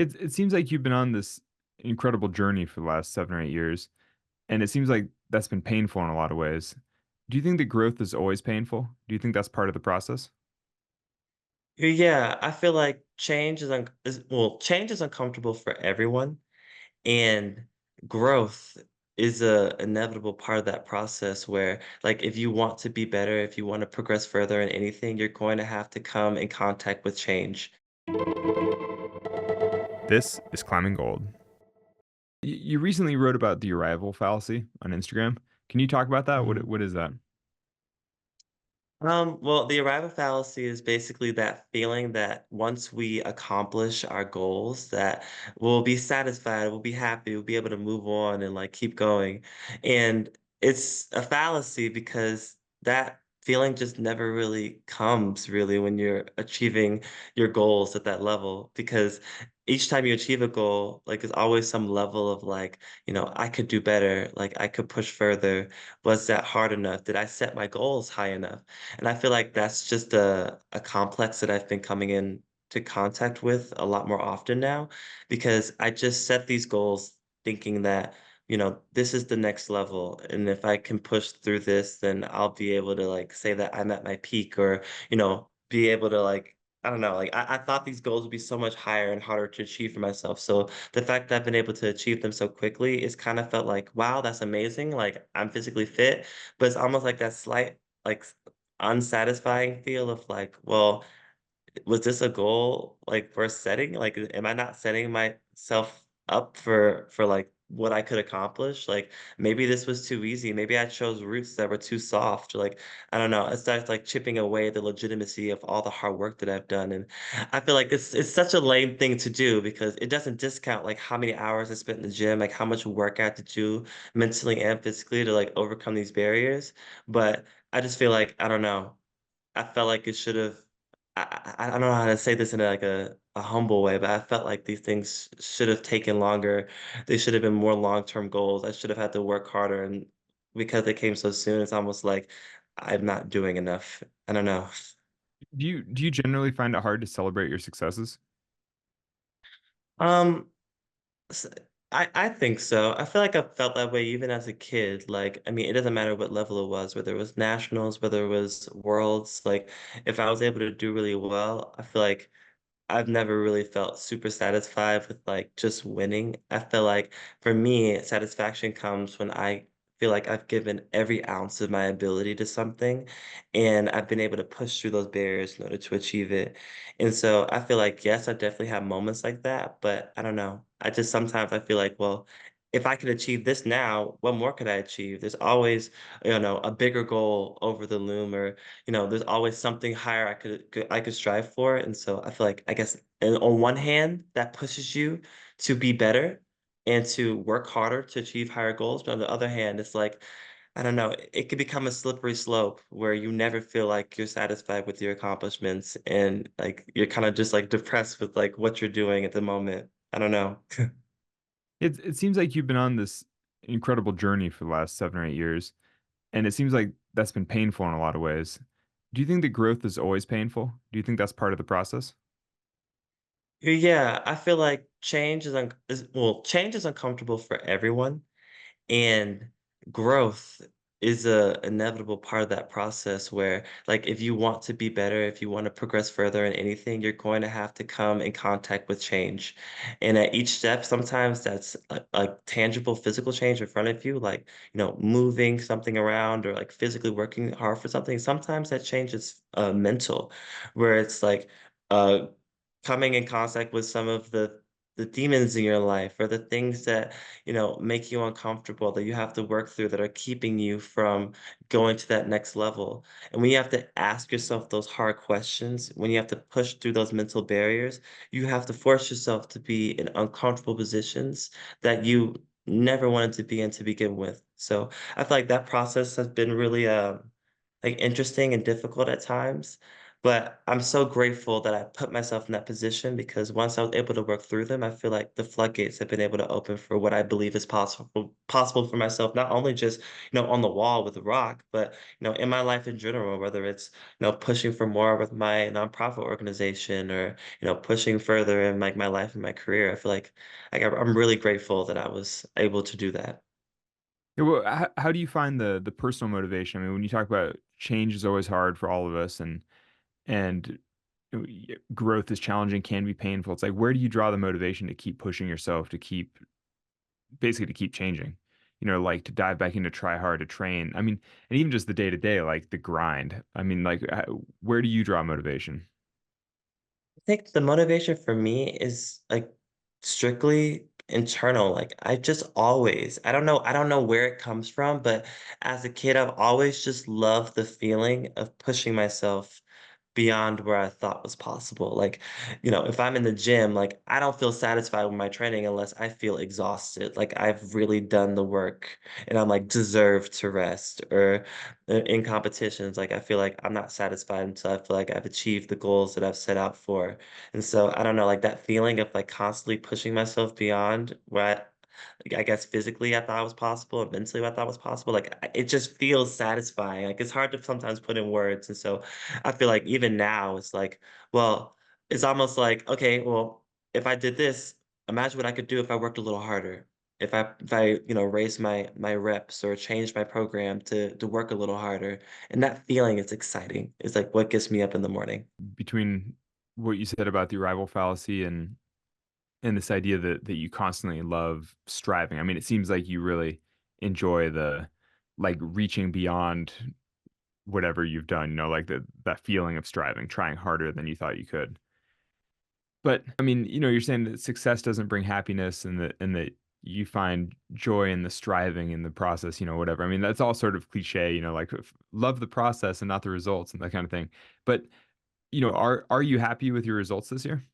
It seems like you've been on this incredible journey for the last 7 or 8 years, and it seems like that's been painful in a lot of ways. Do you think that growth is always painful? Do you think that's part of the process? Yeah, I feel like change is uncomfortable for everyone, and growth is a inevitable part of that process where, like, if you want to be better, if you want to progress further in anything, you're going to have to come in contact with change. This is Climbing Gold. You recently wrote about the arrival fallacy on Instagram. Can you talk about that? What is that? Well, the arrival fallacy is basically that feeling that once we accomplish our goals, that we'll be satisfied, we'll be happy, we'll be able to move on and like keep going. And it's a fallacy because that feeling just never really comes really when you're achieving your goals at that level. Because each time you achieve a goal, like there's always some level of like, I could do better, like I could push further. Was that hard enough? Did I set my goals high enough? And I feel like that's just a complex that I've been coming in to contact with a lot more often now because I just set these goals thinking that, this is the next level. And if I can push through this, then I'll be able to like say that I'm at my peak or, be able to like, I don't know, like I thought these goals would be so much higher and harder to achieve for myself. So the fact that I've been able to achieve them so quickly is kind of felt like, wow, that's amazing. Like I'm physically fit, but it's almost like that slight like unsatisfying feel of like, well, was this a goal like worth setting? Like, am I not setting myself up for like what I could accomplish? Like, maybe this was too easy. Maybe I chose routes that were too soft. Like, I don't know. It starts like chipping away the legitimacy of all the hard work that I've done. And I feel like it's such a lame thing to do because it doesn't discount like how many hours I spent in the gym, like how much work I had to do mentally and physically to like overcome these barriers. But I just feel like, I don't know. I felt like it should have I don't know how to say this in like a humble way, but I felt like these things should have taken longer. They should have been more long-term goals. I should have had to work harder, and because they came so soon, it's almost like I'm not doing enough. I don't know. Do you generally find it hard to celebrate your successes? Um, S I think so. I feel like I felt that way even as a kid. Like, I mean, it doesn't matter what level it was, whether it was nationals, whether it was worlds. Like, if I was able to do really well, I feel like I've never really felt super satisfied with like just winning. I feel like for me, satisfaction comes when I feel like I've given every ounce of my ability to something and I've been able to push through those barriers in order to achieve it. And so I feel like, yes, I definitely have moments like that, but I don't know. I just sometimes I feel like, well, if I could achieve this now, what more could I achieve? There's always, a bigger goal over the loom or there's always something higher I could strive for, and so I feel like, I guess, and on one hand, that pushes you to be better and to work harder to achieve higher goals, but on the other hand, it's like, I don't know, it could become a slippery slope where you never feel like you're satisfied with your accomplishments and, like, you're kinda just, like, depressed with, like, what you're doing at the moment. I don't know. It seems like you've been on this incredible journey for the last 7 or 8 years, and it seems like that's been painful in a lot of ways. Do you think that growth is always painful? Do you think that's part of the process? Yeah, I feel like change is uncomfortable for everyone. And growth is a inevitable part of that process where, like, if you want to be better, if you want to progress further in anything, you're going to have to come in contact with change. And at each step, sometimes that's a tangible physical change in front of you, like, moving something around or like physically working hard for something. Sometimes that change is mental, where it's like, uh, coming in contact with some of the demons in your life or the things that make you uncomfortable that you have to work through that are keeping you from going to that next level. And when you have to ask yourself those hard questions, when you have to push through those mental barriers, you have to force yourself to be in uncomfortable positions that you never wanted to be in to begin with. So I feel like that process has been really like interesting and difficult at times. But I'm so grateful that I put myself in that position because once I was able to work through them, I feel like the floodgates have been able to open for what I believe is possible for myself, not only just, on the wall with the rock, but, in my life in general, whether it's, pushing for more with my nonprofit organization or, pushing further in like my life and my career. I feel like I'm really grateful that I was able to do that. Yeah, well, how do you find the personal motivation? I mean, when you talk about change is always hard for all of us, and growth is challenging, can be painful. It's like, where do you draw the motivation to keep pushing yourself, to keep basically to keep changing? Like to dive back into try hard, to train. I mean, and even just the day to day, like the grind. I mean, like, where do you draw motivation? I think the motivation for me is like strictly internal. Like I don't know where it comes from, but as a kid, I've always just loved the feeling of pushing myself beyond where I thought was possible. Like, if I'm in the gym, like I don't feel satisfied with my training unless I feel exhausted. Like I've really done the work and I'm like deserve to rest. Or in competitions, like I feel like I'm not satisfied until I feel like I've achieved the goals that I've set out for. And so I don't know, like that feeling of like constantly pushing myself beyond like, I guess physically I thought was possible and mentally I thought was possible. Like it just feels satisfying. Like it's hard to sometimes put in words. And so I feel like even now it's like, well, it's almost like, okay, well, if I did this, imagine what I could do if I worked a little harder. If I, raised my reps or changed my program to work a little harder. And that feeling is exciting. It's like what gets me up in the morning. Between what you said about the arrival fallacy and this idea that you constantly love striving. I mean, it seems like you really enjoy the like reaching beyond whatever you've done, like that feeling of striving, trying harder than you thought you could. But I mean, you're saying that success doesn't bring happiness and that you find joy in the striving in the process, whatever. I mean, that's all sort of cliche, like love the process and not the results and that kind of thing. But, are you happy with your results this year?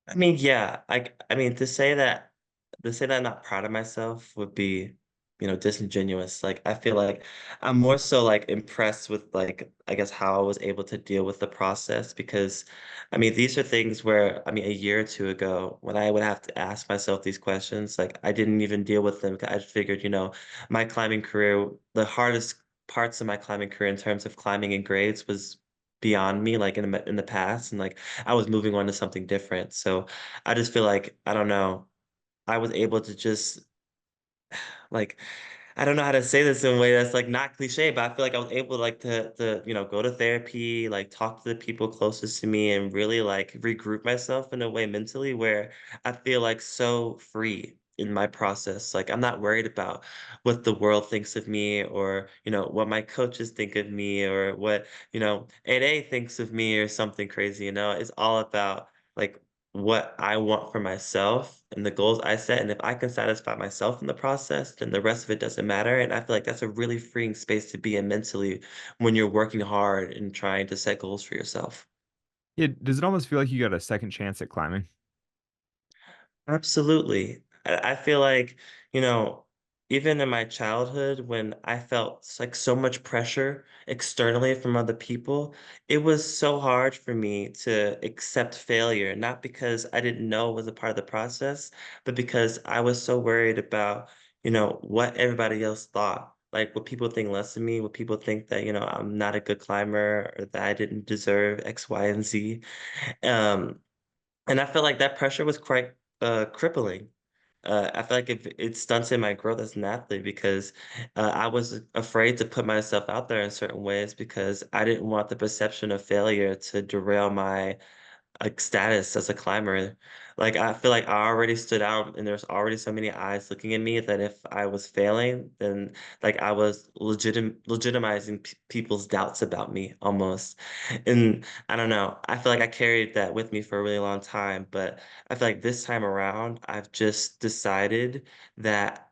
I mean, yeah, I mean, to say that I'm not proud of myself would be, disingenuous. Like, I feel like I'm more so like impressed with like, I guess how I was able to deal with the process because I mean, these are things where, I mean, a year or two ago, when I would have to ask myself these questions, like I didn't even deal with them. 'Cause I just figured, my climbing career, the hardest parts of my climbing career in terms of climbing and grades was beyond me, like in the past, and like I was moving on to something different. So I just feel like, I don't know, I was able to just like I don't know how to say this in a way that's like not cliche, but I feel like I was able like to go to therapy, like talk to the people closest to me and really like regroup myself in a way mentally where I feel like so free in my process. Like I'm not worried about what the world thinks of me or, what my coaches think of me or what, 8A thinks of me or something crazy, It's all about like what I want for myself and the goals I set, and if I can satisfy myself in the process, then the rest of it doesn't matter, and I feel like that's a really freeing space to be in mentally when you're working hard and trying to set goals for yourself. Yeah, does it almost feel like you got a second chance at climbing? Absolutely. I feel like, you know, even in my childhood when I felt like so much pressure externally from other people, it was so hard for me to accept failure, not because I didn't know it was a part of the process, but because I was so worried about, what everybody else thought. Like, what people think less of me, what people think that, I'm not a good climber or that I didn't deserve X, Y, and Z. Um, and I feel like that pressure was quite, crippling. I feel like it stunted my growth as an athlete because, I was afraid to put myself out there in certain ways because I didn't want the perception of failure to derail my like, status as a climber. Like, I feel like I already stood out, and there's already so many eyes looking at me that if I was failing, then, like, I was legitimizing people's doubts about me almost. And I don't know, I feel like I carried that with me for a really long time, but I feel like this time around, I've just decided that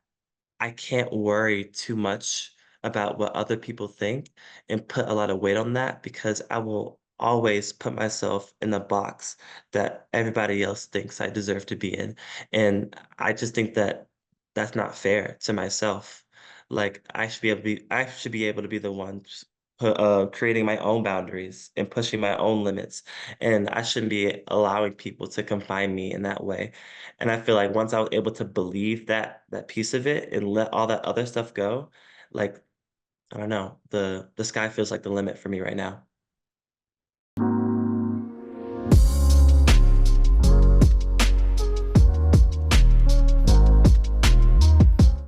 I can't worry too much about what other people think and put a lot of weight on that because I will always put myself in the box that everybody else thinks I deserve to be in. And I just think that that's not fair to myself. Like I should be able to be the one creating my own boundaries and pushing my own limits, and I shouldn't be allowing people to confine me in that way. And I feel like once I was able to believe that piece of it and let all that other stuff go, like, I don't know, the sky feels like the limit for me right now.